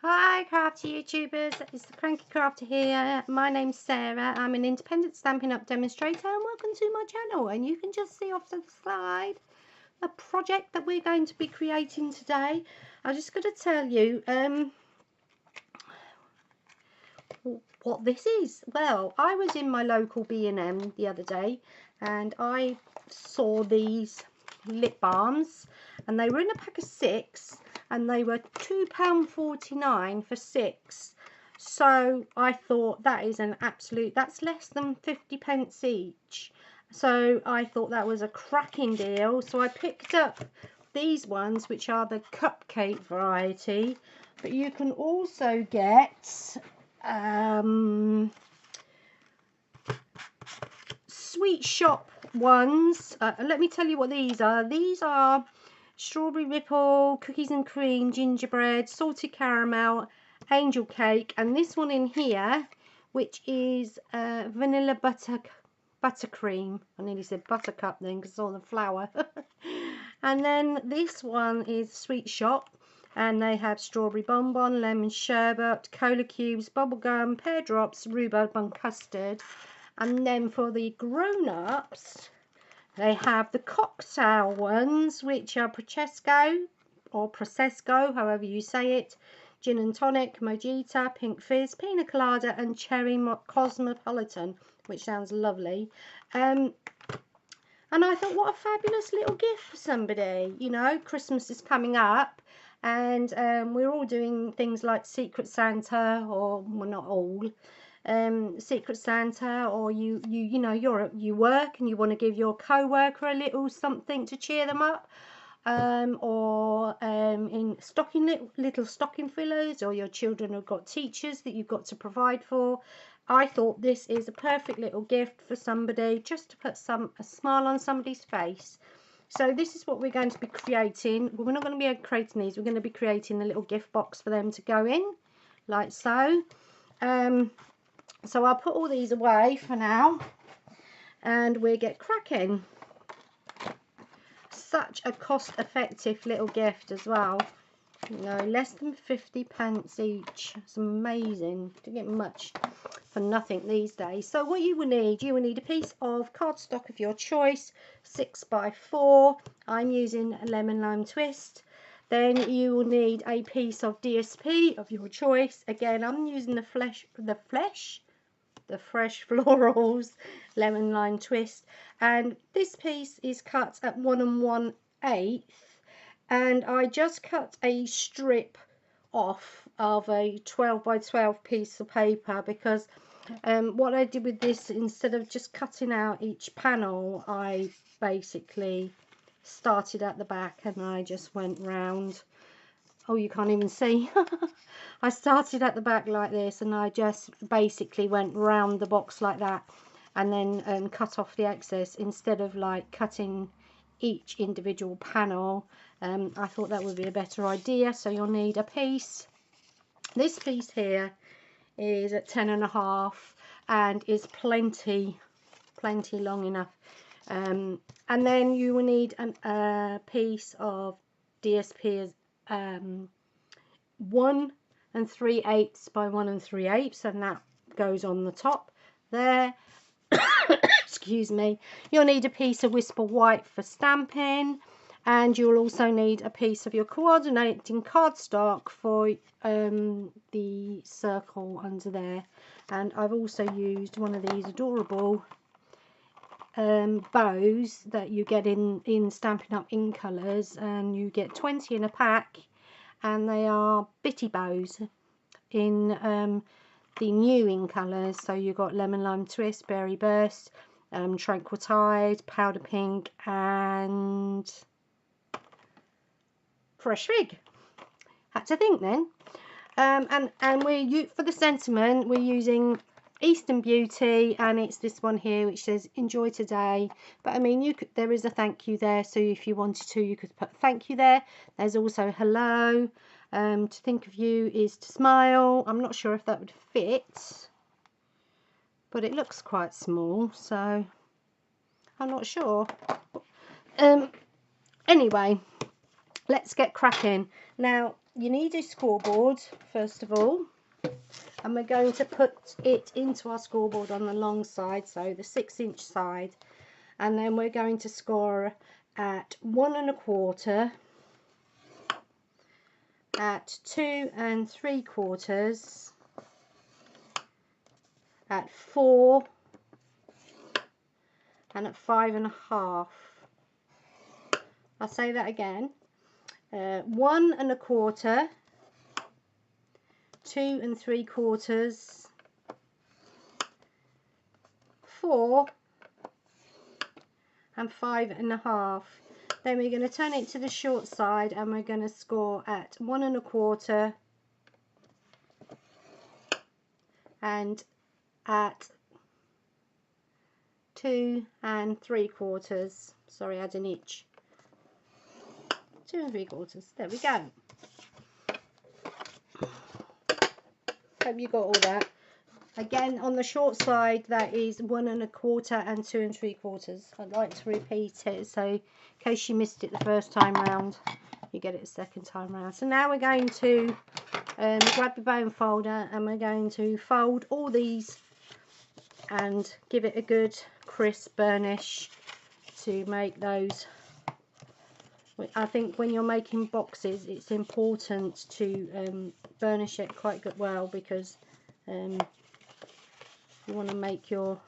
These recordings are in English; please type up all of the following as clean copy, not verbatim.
Hi crafty YouTubers, it's the Cranky Crafter here. My name's Sarah. I'm an independent Stampin' Up demonstrator and welcome to my channel. And you can just see off to the side the project that we're going to be creating today. I'm just going to tell you what this is. Well, I was in my local B&M the other day and I saw these lip balms and they were in a pack of 6 and they were £2.49 for 6. So I thought that is that's less than 50p each. So I thought that was a cracking deal. So I picked up these ones, which are the cupcake variety, but you can also get sweet shop ones. Let me tell you what these are. These are strawberry ripple, cookies and cream, gingerbread, salted caramel, angel cake, and this one in here, which is vanilla buttercream. I nearly said buttercup then because it's all the flour. And then this one is sweet shop, and they have strawberry bonbon, lemon sherbet, cola cubes, bubblegum, pear drops, rhubarb and custard. And then for the grown-ups, they have the cocktail ones, which are Prosecco or Prosecco, however you say it, gin and tonic, mojito, pink fizz, pina colada, and cherry cosmopolitan, which sounds lovely. And I thought, what a fabulous little gift for somebody. You know, Christmas is coming up, and we're all doing things like Secret Santa, or well, not all. Secret Santa, or you know you work and you want to give your co-worker a little something to cheer them up, or in little stocking fillers, or your children have got teachers that you've got to provide for. I thought this is a perfect little gift for somebody, just to put a smile on somebody's face. So this is what we're going to be creating. We're not going to be creating these, we're going to be creating a little gift box for them to go in, like so. So I'll put all these away for now and we'll get cracking. Such a cost-effective little gift as well. You know, less than 50p each. It's amazing to get much for nothing these days. So what you will need a piece of cardstock of your choice, 6x4. I'm using a lemon lime twist. Then you will need a piece of DSP of your choice. Again, I'm using the fresh florals lemon lime twist, and this piece is cut at 1 1/8, and I just cut a strip off of a 12x12 piece of paper because what I did with this, instead of just cutting out each panel, I basically started at the back and I just went round. Oh, you can't even see. I started at the back like this and I just basically went round the box like that, and then cut off the excess instead of like cutting each individual panel. I thought that would be a better idea. So you'll need a piece. This piece here is at 10.5 and is plenty long enough. And then you will need a piece of DSP 1 3/8 by 1 3/8, and that goes on the top there. Excuse me. You'll need a piece of Whisper White for stamping, and you'll also need a piece of your coordinating cardstock for the circle under there. And I've also used one of these adorable bows that you get in Stampin' Up in colours, and you get 20 in a pack, and they are bitty bows in the new in colours. So you've got lemon lime twist, berry burst, tranquil tide, powder pink, and fresh fig. Had to think then. And for the sentiment we're using Eastern Beauty, and it's this one here which says enjoy today. But I mean, there is a thank you there, so if you wanted to, you could put thank you there. There's also hello. To think of you is to smile. I'm not sure if that would fit, but it looks quite small, so I'm not sure. Anyway, let's get cracking. Now you need a scoreboard first of all, and we're going to put it into our scoreboard on the long side, so the 6-inch side, and then we're going to score at 1 1/4, at 2 3/4, at 4, and at 5 1/2. I'll say that again. 1 1/4, 2 3/4, 4, and 5 1/2. Then we're going to turn it to the short side, and we're going to score at 1 1/4 and at 2 3/4. Sorry, add an inch. 2 3/4. There we go. Hope you got all that. Again, on the short side, that is 1 1/4 and 2 3/4. I'd like to repeat it, so in case you missed it the first time round, you get it the second time round. So now we're going to grab the bone folder, and we're going to fold all these and give it a good crisp burnish to make those. I think when you're making boxes, it's important to burnish it quite good well, because you want to make your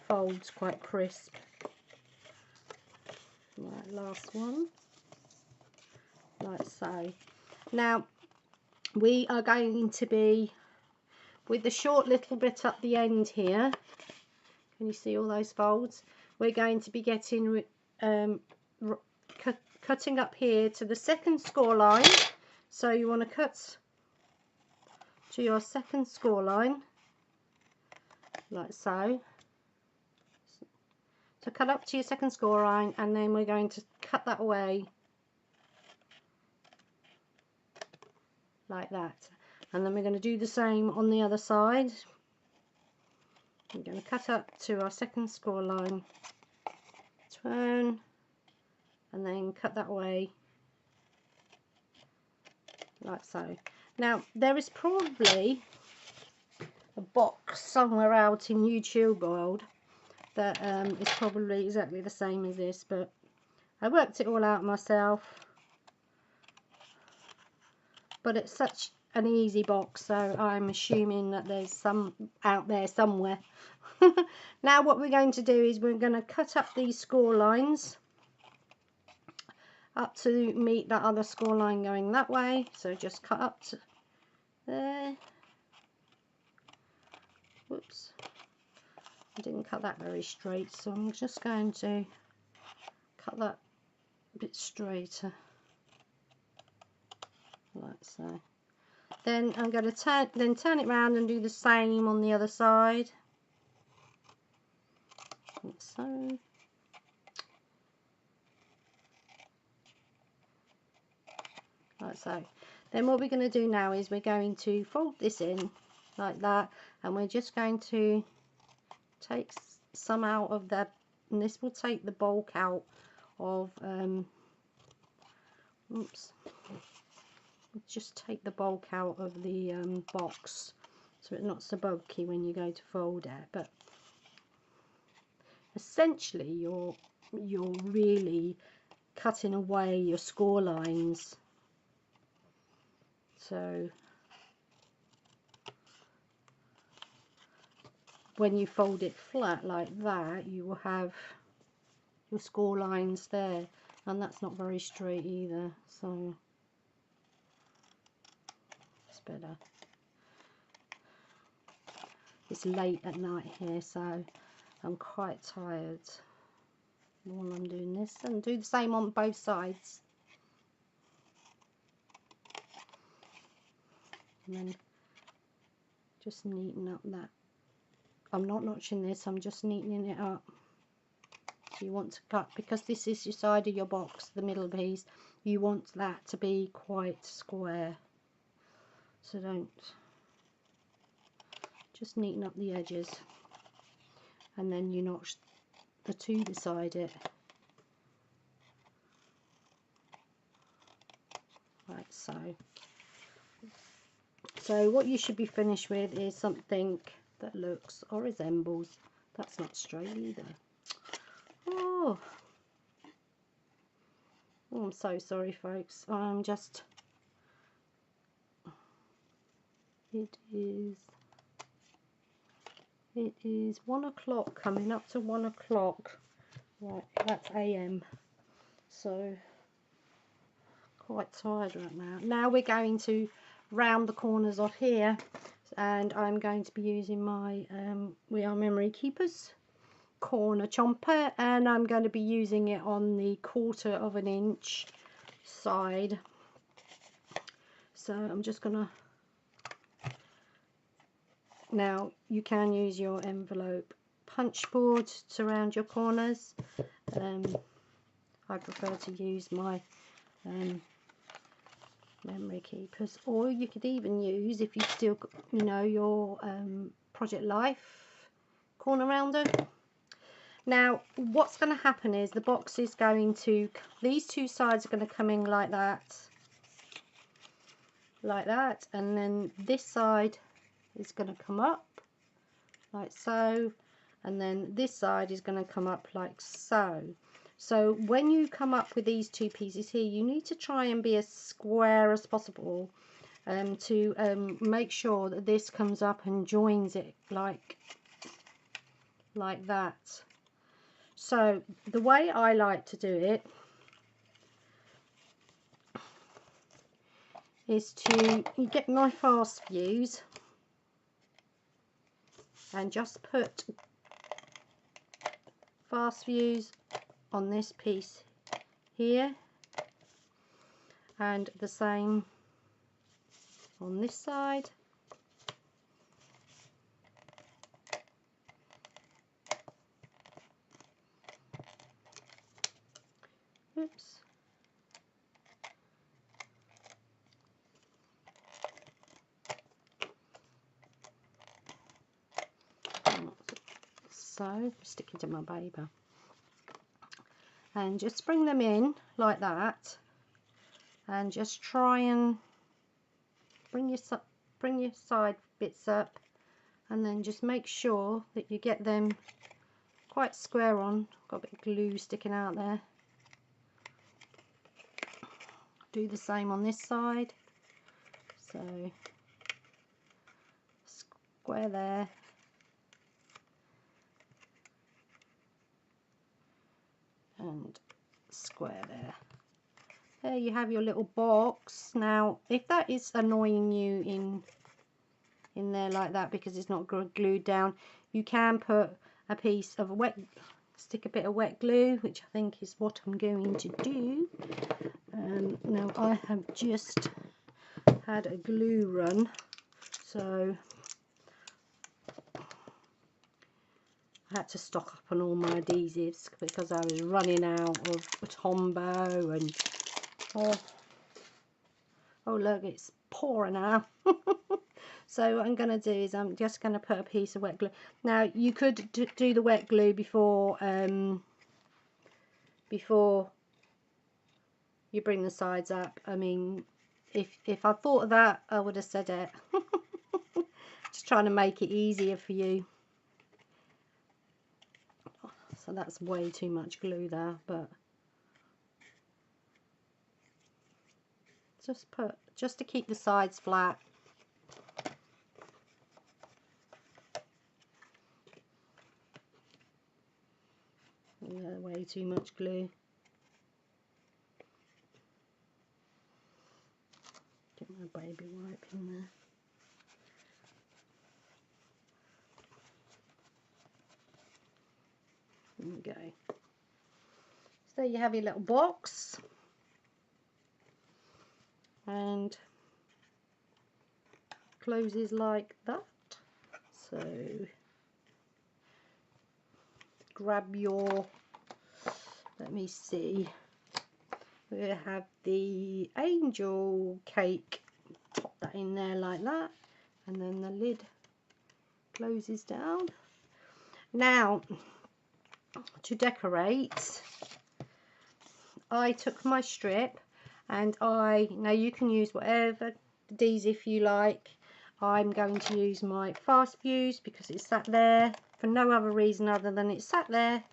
folds quite crisp. Right, last one, like so. Now we are going to be with the short little bit up the end here. Can you see all those folds? We're going to be getting cutting up here to the second score line. So you want to cut to your second score line, like so. So cut up to your second score line, and then we're going to cut that away like that. And then we're going to do the same on the other side. We're going to cut up to our second score line, turn, and then cut that away like so. Now there is probably a box somewhere out in YouTube world that is probably exactly the same as this, but I worked it all out myself. But it's such an easy box, so I'm assuming that there's some out there somewhere. Now what we're going to do is we're going to cut up these score lines up to meet that other score line going that way. So just cut up to there. Whoops, I didn't cut that very straight, so I'm just going to cut that a bit straighter, like so. Then I'm going to turn it round and do the same on the other side, like so. Like so. Then what we're going to do now is we're going to fold this in like that, and we're just going to take some out of that, and this will take the bulk out of oops, just take the bulk out of the box, so it's not so bulky when you go to fold it. But essentially you're really cutting away your score lines. So when you fold it flat like that, you will have your score lines there, and that's not very straight either, so it's better. It's late at night here, so I'm quite tired while I'm doing this, and do the same on both sides. And then just neaten up that. I'm not notching this, I'm just neatening it up. So you want to cut, because this is your side of your box, the middle piece, you want that to be quite square. So don't, just neaten up the edges, and then you notch the two beside it Right, so what you should be finished with is something that looks or resembles, that's not straight either. Oh, I'm so sorry folks, it is 1 o'clock, coming up to 1 o'clock. Right, that's AM, so quite tired right now. Now we're going to round the corners off here, and I'm going to be using my We Are Memory Keepers corner chomper, and I'm going to be using it on the 1/4 of an inch side. So I'm just gonna, now you can use your envelope punch board to round your corners. I prefer to use my memory keepers, or you could even use, if you still, you know, your Project Life corner rounder. Now what's going to happen is the box is going to, these two sides are going to come in like that, and then this side is going to come up like so, and then this side is going to come up like so. So when you come up with these two pieces here, you need to try and be as square as possible to make sure that this comes up and joins it like that. So the way I like to do it is to, you get my fast views and just put fast views on this piece here, and the same on this side. Oops. So stick it to my paper and just bring them in like that, and just try and bring your side bits up, and then just make sure that you get them quite square on. Got a bit of glue sticking out there. Do the same on this side, so square there, and square there. There you have your little box. Now if that is annoying you in there like that because it's not glued down, you can put a piece of stick a bit of wet glue, which I think is what I'm going to do. Now I have just had a glue run, so I had to stock up on all my adhesives because I was running out of Tombow, and oh look, it's pouring out. So what I'm going to do is I'm just going to put a piece of wet glue. Now you could do the wet glue before you bring the sides up. I mean, if I thought of that, I would have said it. Just trying to make it easier for you. So that's way too much glue there, but just to keep the sides flat. Yeah, way too much glue. Get my baby wipe in there. There we go. So you have your little box, and closes like that. So grab your, let me see, we have the angel cake, pop that in there like that, and then the lid closes down. Now to decorate, I took my strip And now you can use whatever adhesive you like. I'm going to use my fast fuse because it's sat there for no other reason other than it's sat there.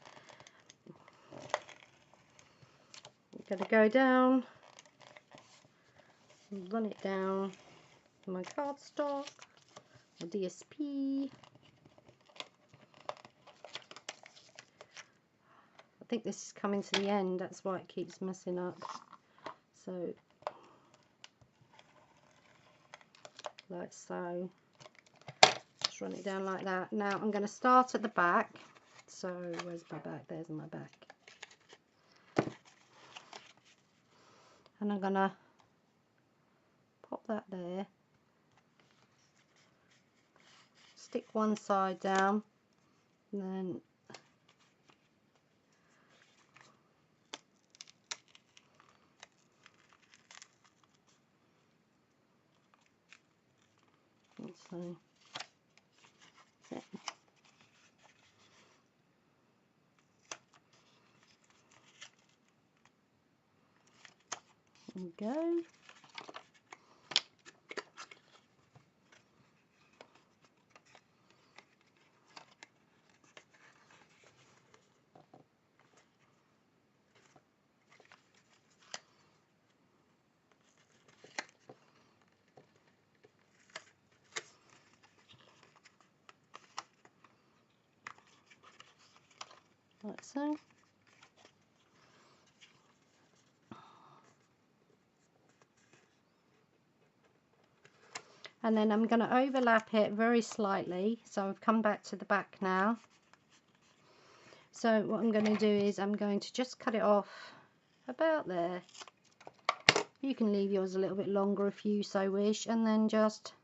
I'm going to go down and run it down my cardstock, my DSP. I think this is coming to the end, that's why it keeps messing up. So, like so. Just run it down like that. Now I'm going to start at the back. So, where's my back? There's my back. And I'm going to pop that there. Stick one side down. And then so there we go. Like so. And then I'm going to overlap it very slightly. So I've come back to the back now. So what I'm going to do is I'm going to just cut it off about there. You can leave yours a little bit longer if you so wish, and then just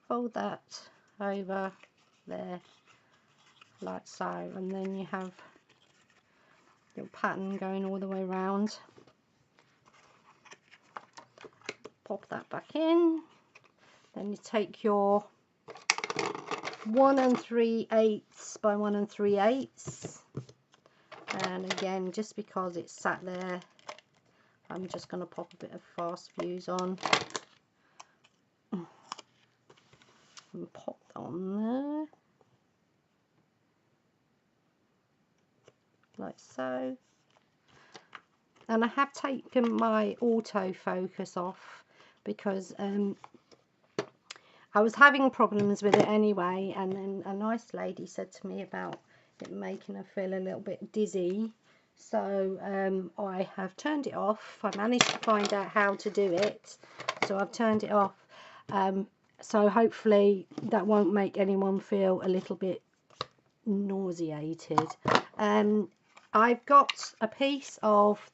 fold that over there like so, and then you have your pattern going all the way around. Pop that back in. Then you take your 1 3/8 by 1 3/8, and again, just because it's sat there, I'm just going to pop a bit of fast fuse on and pop that on there like so. And I have taken my autofocus off because I was having problems with it anyway, and then a nice lady said to me about it making her feel a little bit dizzy. So I have turned it off. I managed to find out how to do it, so I've turned it off. So hopefully that won't make anyone feel a little bit nauseated. I've got a piece of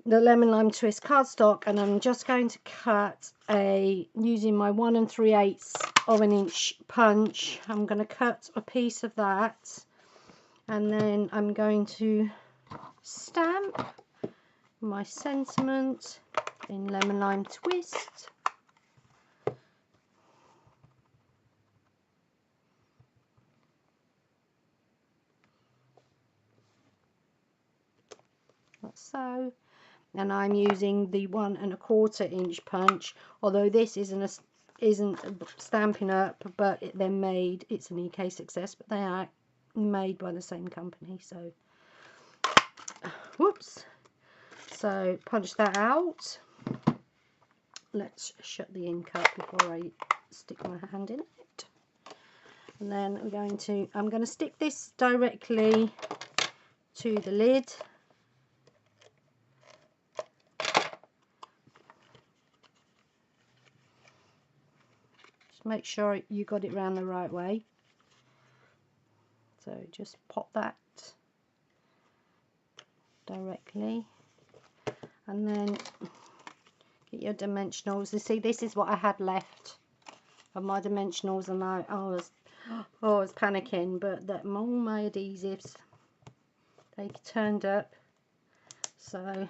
the lemon lime twist cardstock, and I'm just going to cut using my 1 3/8 of an inch punch. I'm going to cut a piece of that, and then I'm going to stamp my sentiment in lemon lime twist. Like so. And I'm using the 1 1/4 inch punch, although this isn't Stampin' Up, but they're made, it's an EK Success, but they are made by the same company. So whoops, so punch that out. Let's shut the ink up before I stick my hand in it. And then I'm going to stick this directly to the lid. Just make sure you got it round the right way. So just pop that directly, and then get your dimensionals. You see, this is what I had left of my dimensionals, and I was panicking, but that all my adhesives, they turned up. So,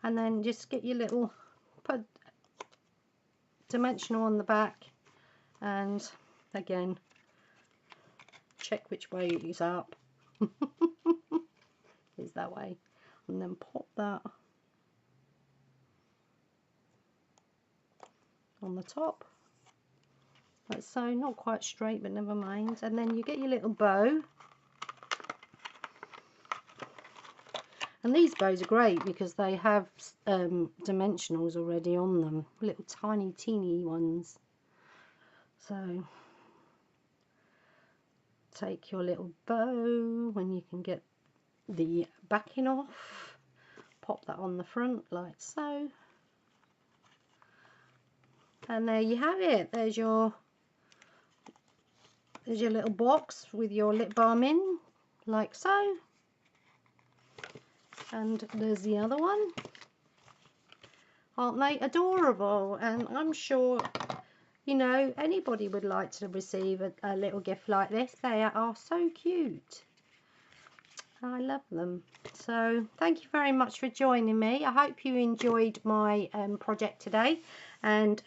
and then just get your little, put dimensional on the back, and again check which way is up. Is that way, and then pop that on the top, like so. Not quite straight, but never mind. And then you get your little bow. And these bows are great because they have dimensionals already on them, little tiny teeny ones. So take your little bow when you can get the backing off, pop that on the front like so, and there you have it. There's your little box with your lip balm in, like so. And there's the other one. Aren't they adorable? And I'm sure, you know, anybody would like to receive a little gift like this. They are so cute. I love them. So thank you very much for joining me. I hope you enjoyed my project today, and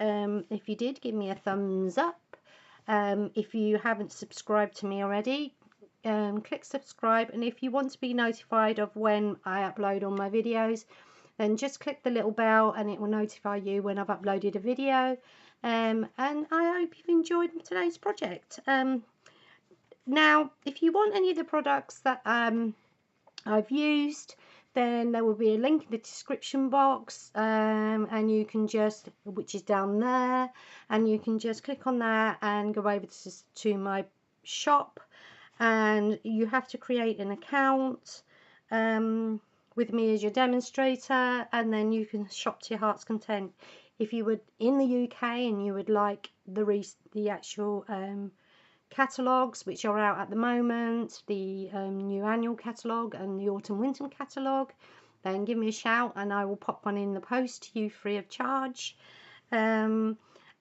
if you did, give me a thumbs up. If you haven't subscribed to me already, click subscribe, and if you want to be notified of when I upload all my videos, then just click the little bell and it will notify you when I've uploaded a video. And I hope you've enjoyed today's project. Now, if you want any of the products that I've used, then there will be a link in the description box, and you can just, which is down there, and you can just click on that and go over to my shop, and you have to create an account with me as your demonstrator, and then you can shop to your heart's content. If you would in the UK and you would like the actual catalogues which are out at the moment, the new annual catalogue and the autumn winter catalogue, then give me a shout and I will pop one in the post to you free of charge.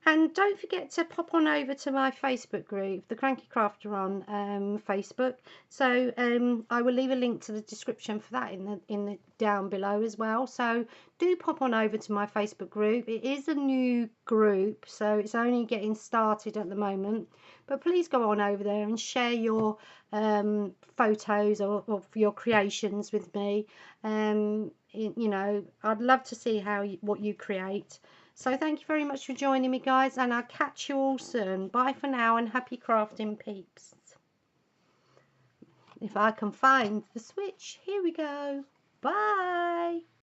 And don't forget to pop on over to my Facebook group, the Cranky Crafter, on Facebook. So I will leave a link to the description for that in the down below as well. So do pop on over to my Facebook group. It is a new group, so it's only getting started at the moment. But please go on over there and share your photos of your creations with me. You know, I'd love to see what you create. So thank you very much for joining me, guys, and I'll catch you all soon. Bye for now, and happy crafting, peeps. If I can find the switch, here we go. Bye.